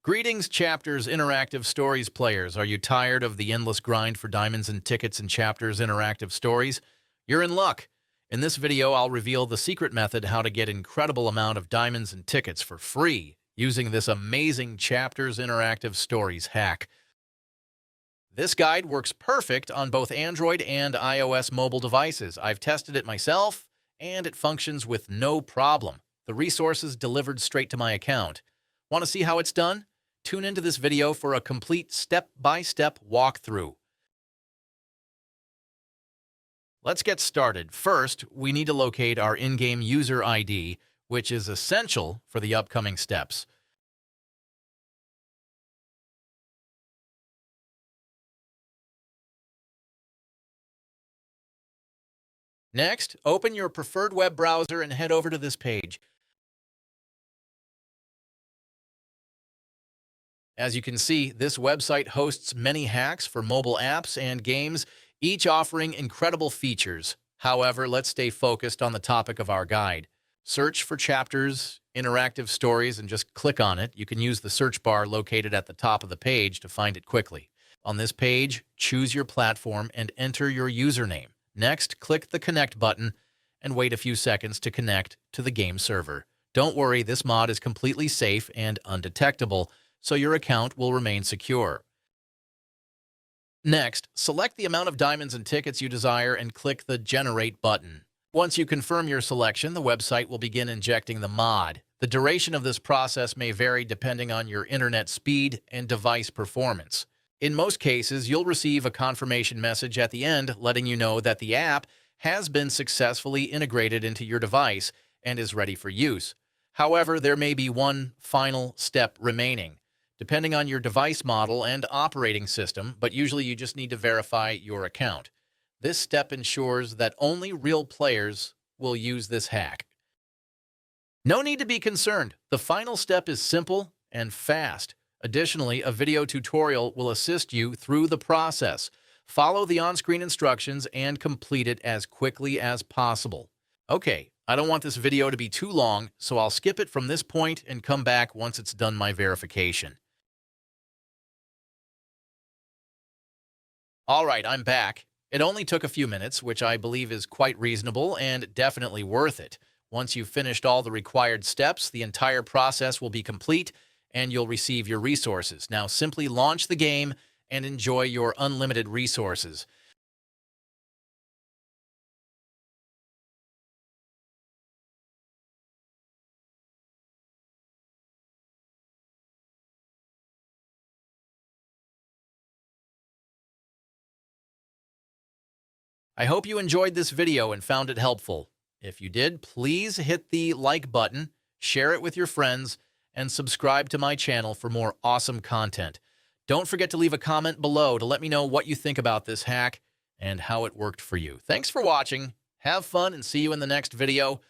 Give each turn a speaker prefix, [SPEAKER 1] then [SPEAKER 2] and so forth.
[SPEAKER 1] Greetings, Chapters Interactive Stories players. Are you tired of the endless grind for diamonds and tickets in Chapters Interactive Stories? You're in luck. In this video, I'll reveal the secret method how to get incredible amount of diamonds and tickets for free using this amazing Chapters Interactive Stories hack. This guide works perfect on both Android and iOS mobile devices. I've tested it myself, and it functions with no problem. The resources delivered straight to my account. Want to see how it's done? Tune into this video for a complete step-by-step walkthrough. Let's get started. First, we need to locate our in-game user ID, which is essential for the upcoming steps. Next, open your preferred web browser and head over to this page. As you can see, this website hosts many hacks for mobile apps and games, each offering incredible features. However, let's stay focused on the topic of our guide. Search for Chapters Interactive Stories and just click on it. You can use the search bar located at the top of the page to find it quickly. On this page, choose your platform and enter your username. Next, click the Connect button and wait a few seconds to connect to the game server. Don't worry, this mod is completely safe and undetectable, so your account will remain secure. Next, select the amount of diamonds and tickets you desire and click the Generate button. Once you confirm your selection, the website will begin injecting the mod. The duration of this process may vary depending on your internet speed and device performance. In most cases, you'll receive a confirmation message at the end letting you know that the app has been successfully integrated into your device and is ready for use. However, there may be one final step remaining, depending on your device model and operating system, but usually you just need to verify your account. This step ensures that only real players will use this hack. No need to be concerned. The final step is simple and fast. Additionally, a video tutorial will assist you through the process. Follow the on-screen instructions and complete it as quickly as possible. Okay, I don't want this video to be too long, so I'll skip it from this point and come back once it's done my verification. All right, I'm back. It only took a few minutes, which I believe is quite reasonable and definitely worth it. Once you've finished all the required steps, the entire process will be complete and you'll receive your resources. Now simply launch the game and enjoy your unlimited resources. I hope you enjoyed this video and found it helpful. If you did, please hit the like button, share it with your friends, and subscribe to my channel for more awesome content. Don't forget to leave a comment below to let me know what you think about this hack and how it worked for you. Thanks for watching. Have fun and see you in the next video.